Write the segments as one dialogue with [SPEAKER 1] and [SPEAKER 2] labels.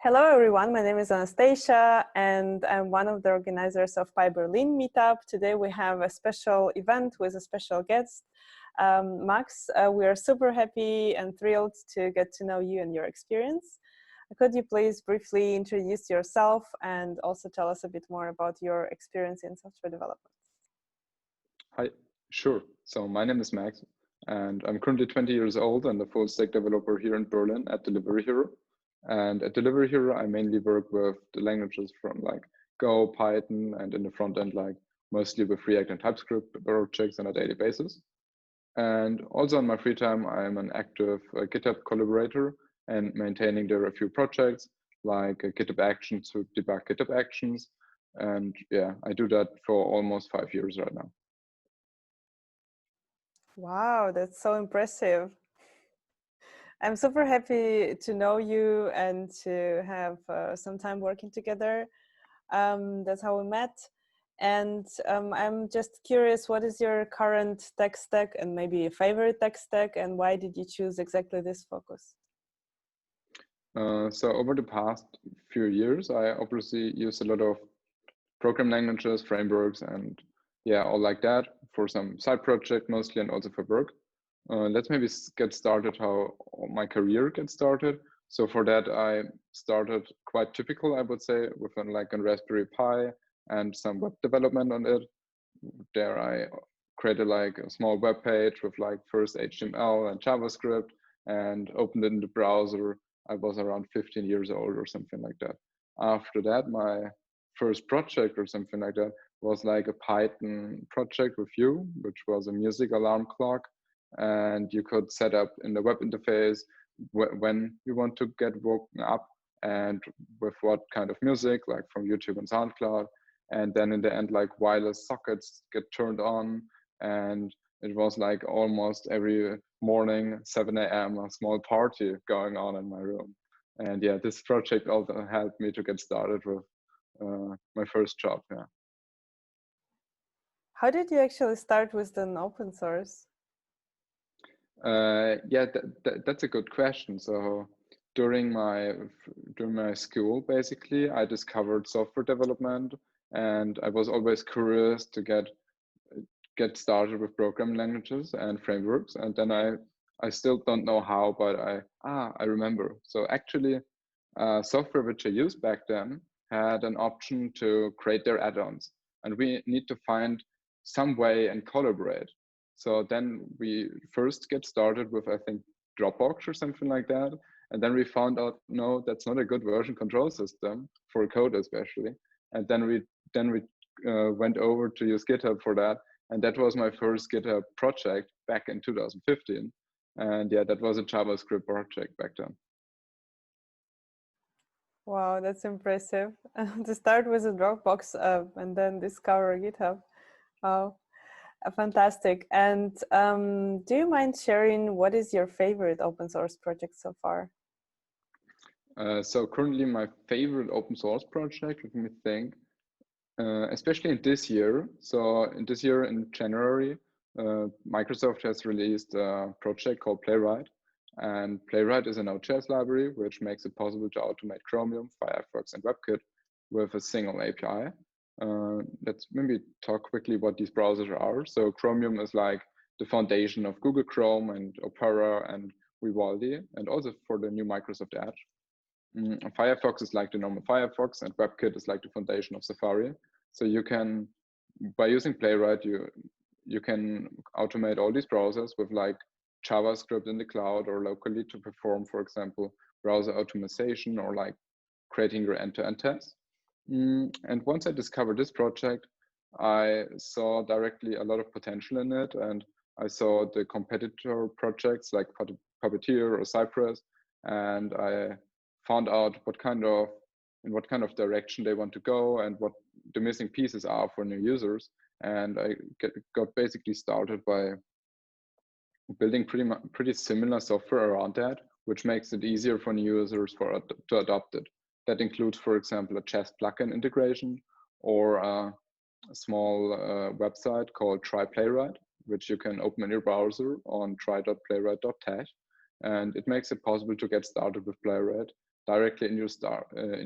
[SPEAKER 1] Hello everyone, my name is Anastasia and I'm one of the organizers of PyBerlin meetup. Today we have a special event with a special guest, Max. We are super happy and thrilled to get to know you and your experience. Could you please briefly introduce yourself and also tell us a bit more about your experience in software development?
[SPEAKER 2] Hi, sure. So my name is Max and I'm currently 20 years old and a full stack developer here in Berlin at Delivery Hero. And at Delivery Hero, I mainly work with the languages from like Go, Python, and in the front end, like mostly with React and TypeScript projects on a daily basis. And also in my free time, I'm an active GitHub collaborator and maintaining there a few projects like GitHub Actions to debug GitHub Actions. And yeah, I do that for almost 5 years right now.
[SPEAKER 1] Wow, that's so impressive. I'm super happy to know you and to have some time working together. That's how we met. And I'm just curious, what is your current tech stack and maybe a favorite tech stack, and why did you choose exactly this focus?
[SPEAKER 2] So over the past few years, I obviously use a lot of program languages, frameworks, and yeah, all like that for some side project mostly and also for work. Let's maybe get started how my career gets started. So for that, I started quite typical, I would say, with like a Raspberry Pi and some web development on it. There I created like a small web page with like first HTML and JavaScript and opened it in the browser. I was around 15 years old or something like that. After that, my first project or something like that was like a Python project with you, which was a music alarm clock. And you could set up in the web interface when you want to get woken up and with what kind of music, like from YouTube and SoundCloud. And then in the end, like wireless sockets get turned on. And it was like almost every morning, 7 a.m., a small party going on in my room. And yeah, this project also helped me to get started with my first job. Yeah.
[SPEAKER 1] How did you actually start with an open source?
[SPEAKER 2] Yeah, that's a good question. So during my school, basically, I discovered software development, and I was always curious to get started with programming languages and frameworks. And then I still don't know how, but I remember. So actually, software which I used back then had an option to create their add-ons, and we need to find some way and collaborate. So then we first get started with, I think, Dropbox or something like that. And then we found out, no, that's not a good version control system for code especially. And then we went over to use GitHub for that. And that was my first GitHub project back in 2015. And yeah, that was a JavaScript project back then.
[SPEAKER 1] Wow, that's impressive. To start with a Dropbox and then discover GitHub. Wow. Fantastic. And do you mind sharing what is your favorite open source project so far?
[SPEAKER 2] So currently my favorite open source project, let me think, especially in this year. So in this year, in January, Microsoft has released a project called Playwright. And Playwright is a Node.js library, which makes it possible to automate Chromium, Firefox, and WebKit with a single API. Let's maybe talk quickly what these browsers are. So Chromium is like the foundation of Google Chrome and Opera and Vivaldi, and also for the new Microsoft Edge. Firefox is like the normal Firefox, and WebKit is like the foundation of Safari. So you can, by using Playwright, you can automate all these browsers with like JavaScript in the cloud or locally to perform, for example, browser optimization or like creating your end-to-end tests. And once I discovered this project, I saw directly a lot of potential in it. And I saw the competitor projects like Puppeteer or Cypress, and I found out in what kind of direction they want to go and what the missing pieces are for new users. And I got basically started by building pretty similar software around that, which makes it easier for new users to adopt it. That includes, for example, a chess plugin integration or a small website called Try Playwright, which you can open in your browser on try.playwright.tech. And it makes it possible to get started with Playwright directly in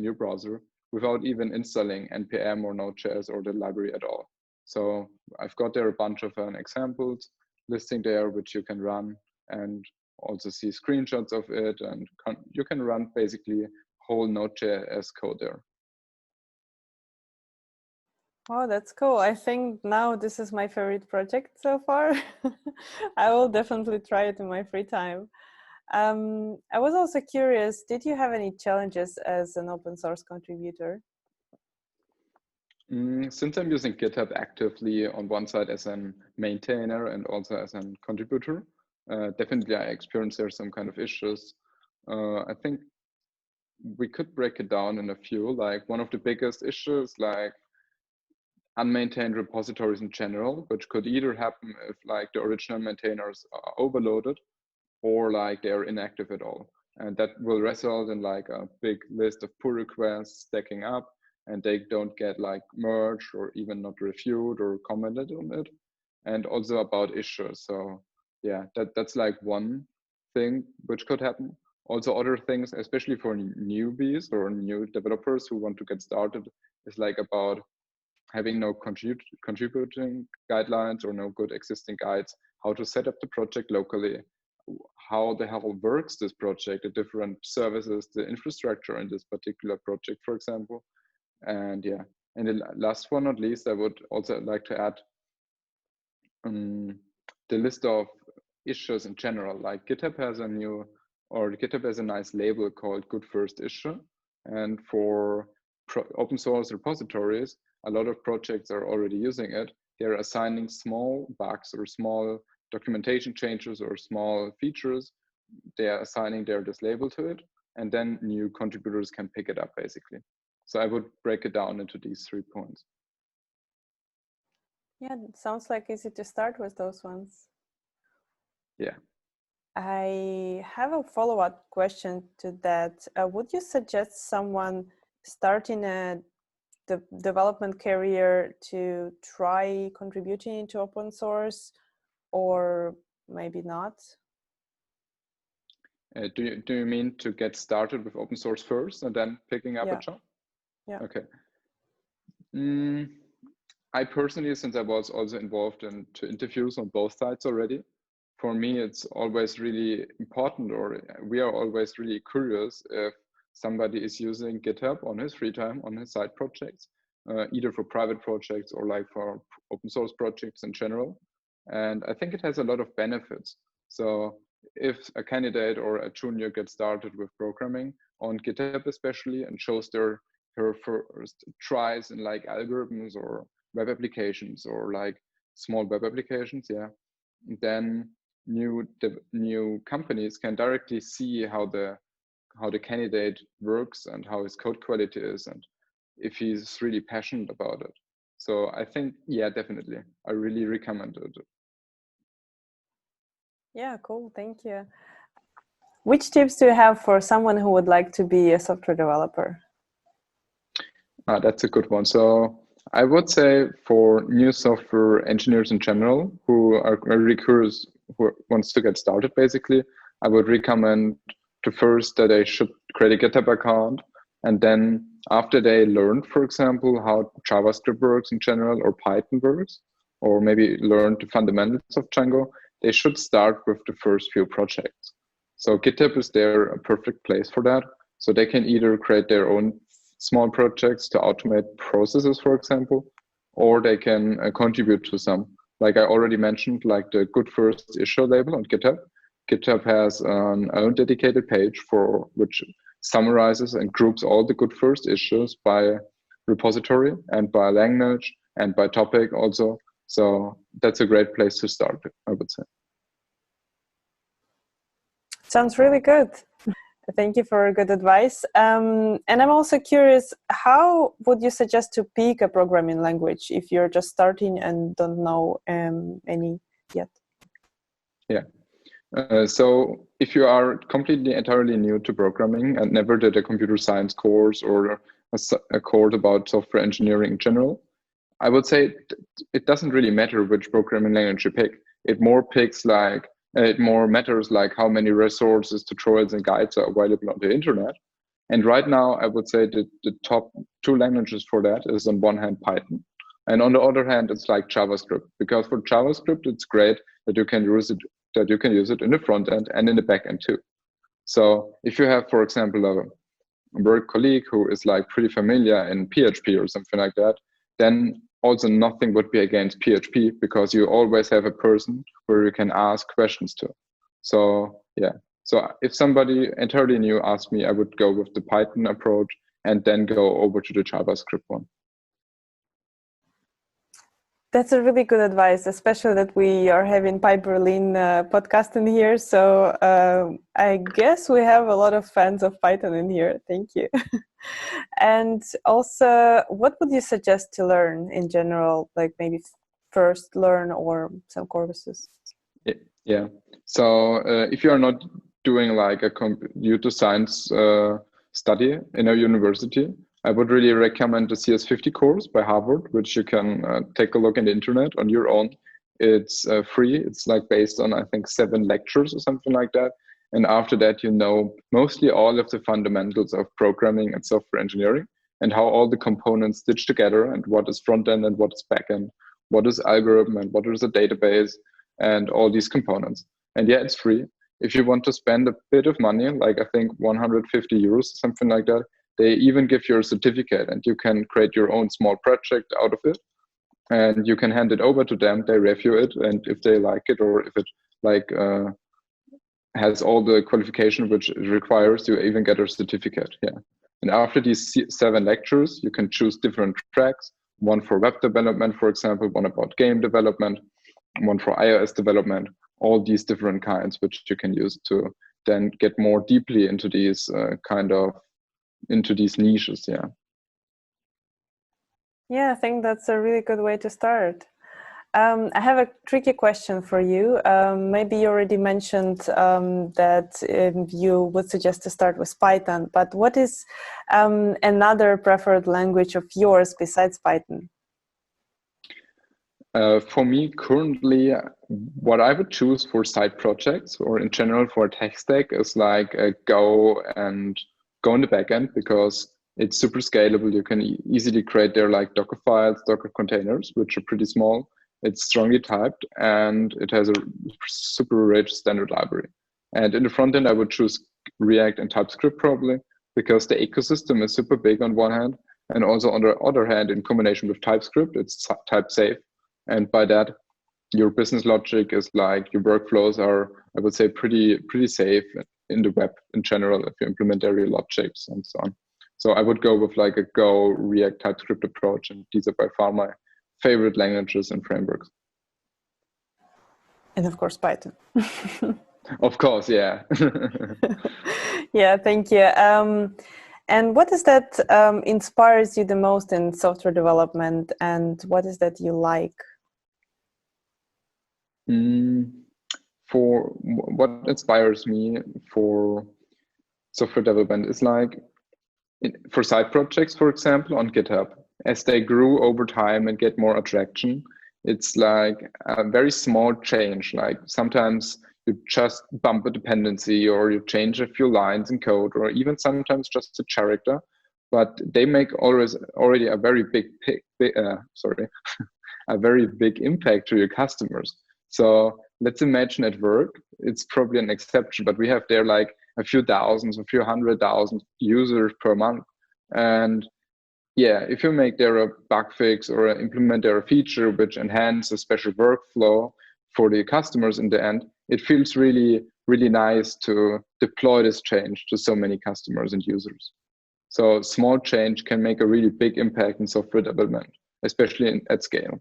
[SPEAKER 2] your browser without even installing npm or node.js or the library at all. So I've got there a bunch of examples listing there which you can run, and also see screenshots of it, and you can run basically whole Node.js code there.
[SPEAKER 1] Oh, that's cool. I think now this is my favorite project so far. I will definitely try it in my free time. I was also curious, did you have any challenges as an open source contributor?
[SPEAKER 2] Since I'm using GitHub actively on one side as a maintainer and also as a contributor, definitely I experienced there some kind of issues. I think we could break it down in a few. Like one of the biggest issues, like unmaintained repositories in general, which could either happen if like the original maintainers are overloaded or like they're inactive at all. And that will result in like a big list of pull requests stacking up, and they don't get like merged or even not reviewed or commented on it. And also about issues. So yeah, that's like one thing which could happen. Also other things, especially for newbies or new developers who want to get started, is like about having no contributing guidelines or no good existing guides, how to set up the project locally, how the hell works this project, the different services, the infrastructure in this particular project, for example. And yeah, and the last one not least, I would also like to add the list of issues in general. Like GitHub has a nice label called Good First Issue. And for open source repositories, a lot of projects are already using it. They're assigning small bugs or small documentation changes or small features. They're assigning this label to it, and then new contributors can pick it up basically. So I would break it down into these 3 points.
[SPEAKER 1] Yeah, it sounds like easy to start with those ones.
[SPEAKER 2] Yeah.
[SPEAKER 1] I have a follow-up question to that. Would you suggest someone starting a development career to try contributing into open source, or maybe not?
[SPEAKER 2] Do you mean to get started with open source first and then picking up a job?
[SPEAKER 1] Yeah.
[SPEAKER 2] Okay. I personally, since I was also involved in interviews on both sides already, for me it's always really important, or we are always really curious if somebody is using GitHub on his free time, on his side projects, either for private projects or like for open source projects in general. And I think it has a lot of benefits. So if a candidate or a junior gets started with programming on GitHub especially, and shows her first tries in like algorithms or web applications or like small web applications, yeah, then new companies can directly see how the candidate works and how his code quality is, and if he's really passionate about it. So I think, yeah, definitely, I really recommend it.
[SPEAKER 1] Yeah, cool. Thank you. Which tips do you have for someone who would like to be a software developer?
[SPEAKER 2] That's a good one. So I would say for new software engineers in general who are very curious, who wants to get started, basically, I would recommend first that they should create a GitHub account. And then after they learn, for example, how JavaScript works in general or Python works, or maybe learn the fundamentals of Django, they should start with the first few projects. So GitHub is there a perfect place for that. So they can either create their own small projects to automate processes, for example, or they can contribute to some. Like I already mentioned, like the Good First Issue label on GitHub. GitHub has an own dedicated page for which summarizes and groups all the Good First issues by repository and by language and by topic also. So that's a great place to start, I would say.
[SPEAKER 1] Sounds really good. Thank you for good advice. And I'm also curious, how would you suggest to pick a programming language if you're just starting and don't know any yet?
[SPEAKER 2] Yeah. So if you are entirely new to programming and never did a computer science course or a course about software engineering in general, I would say it doesn't really matter which programming language you pick. It more matters like how many resources, tutorials, and guides are available on the internet. And right now, I would say that the top two languages for that is on one hand Python, and on the other hand, it's like JavaScript. Because for JavaScript, it's great that you can use it in the front end and in the back end too. So if you have, for example, a work colleague who is like pretty familiar in PHP or something like that, then also nothing would be against PHP, because you always have a person where you can ask questions to. So yeah. So if somebody entirely new asked me, I would go with the Python approach and then go over to the JavaScript one.
[SPEAKER 1] That's a really good advice, especially that we are having PyBerlin podcast in here. So I guess we have a lot of fans of Python in here. Thank you. And also, what would you suggest to learn in general, like maybe first learn or some courses?
[SPEAKER 2] Yeah. So if you are not doing like a computer science study in a university, I would really recommend the CS50 course by Harvard, which you can take a look in the internet on your own. It's free. It's like based on, I think, 7 lectures or something like that. And after that, you know mostly all of the fundamentals of programming and software engineering, and how all the components stitch together, and what is front end and what is back end, what is algorithm and what is a database, and all these components. And yeah, it's free. If you want to spend a bit of money, like I think 150 euros, something like that, they even give you a certificate, and you can create your own small project out of it, and you can hand it over to them. They review it, and if they like it, or if it like has all the qualification which it requires, you even get a certificate. Yeah. And after these 7 lectures, you can choose different tracks, one for web development, for example, one about game development, one for iOS development, all these different kinds which you can use to then get more deeply into these into these niches.
[SPEAKER 1] Yeah, I think that's a really good way to start. I have a tricky question for you. Maybe you already mentioned that you would suggest to start with Python, but what is another preferred language of yours besides Python?
[SPEAKER 2] For me, currently, what I would choose for side projects or in general for a tech stack is like Go in the backend, because it's super scalable. You can easily create there like Docker files, Docker containers, which are pretty small. It's strongly typed, and it has a super rich standard library. And in the front end, I would choose React and TypeScript probably, because the ecosystem is super big on one hand, and also on the other hand, in combination with TypeScript, it's type safe. And by that, your business logic is like your workflows are, I would say, pretty safe in the web in general if you implement area logics and so on. So I would go with like a Go, React, TypeScript approach, and these are by far my favorite languages and frameworks.
[SPEAKER 1] And of course, Python.
[SPEAKER 2] Of course, yeah.
[SPEAKER 1] Yeah, thank you. And what is that inspires you the most in software development, and what is that you like?
[SPEAKER 2] For what inspires me for software development is like for side projects, for example, on GitHub, as they grew over time and get more attraction, it's like a very small change. Like sometimes you just bump a dependency, or you change a few lines in code, or even sometimes just a character, but they make already a very big a very big impact to your customers. So let's imagine at work, it's probably an exception, but we have there like a few thousands, a few 100,000 users per month. And yeah, if you make there a bug fix or implement there a feature which enhance a special workflow for the customers in the end, it feels really, really nice to deploy this change to so many customers and users. So small change can make a really big impact in software development, especially at scale.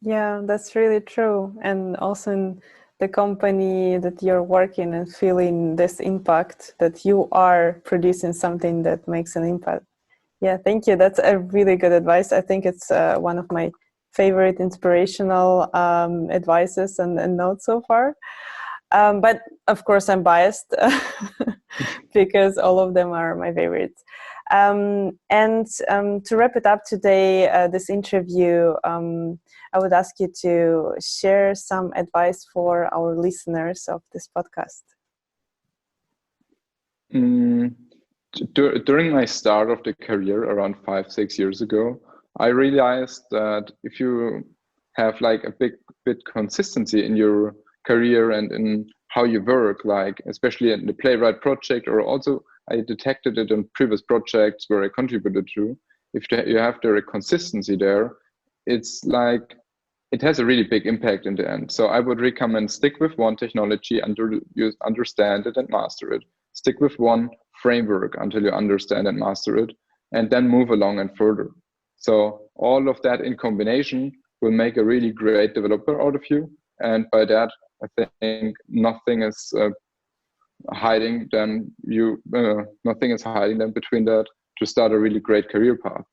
[SPEAKER 1] Yeah, that's really true. And also in the company that you're working and feeling this impact, that you are producing something that makes an impact. Yeah, thank you. That's a really good advice. I think it's one of my favorite inspirational advices and notes so far. But of course, I'm biased because all of them are my favorites. And to wrap it up today, this interview, I would ask you to share some advice for our listeners of this podcast.
[SPEAKER 2] during my start of the career around 5-6 years ago, I realized that if you have like a bit consistency in your career and in how you work, like especially in the Playwright project, or also I detected it in previous projects where I contributed to, if you have the consistency there, it's like it has a really big impact in the end. So I would recommend stick with one technology until you understand it and master it. Stick with one framework until you understand and master it, and then move along and further. So all of that in combination will make a really great developer out of you. And by that, I think nothing is hiding them nothing is hiding them between that to start a really great career path.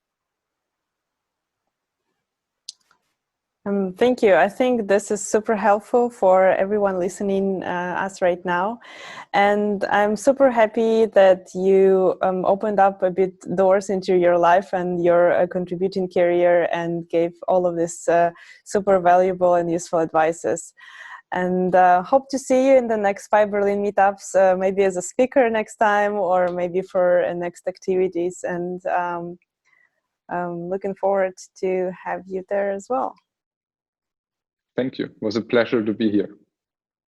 [SPEAKER 1] Thank you. I think this is super helpful for everyone listening us right now. And I'm super happy that you opened up a bit doors into your life and your contributing career and gave all of this super valuable and useful advices. And hope to see you in the next PyBerlin meetups, maybe as a speaker next time, or maybe for next activities. And looking forward to have you there as well.
[SPEAKER 2] Thank you. It was a pleasure to be here.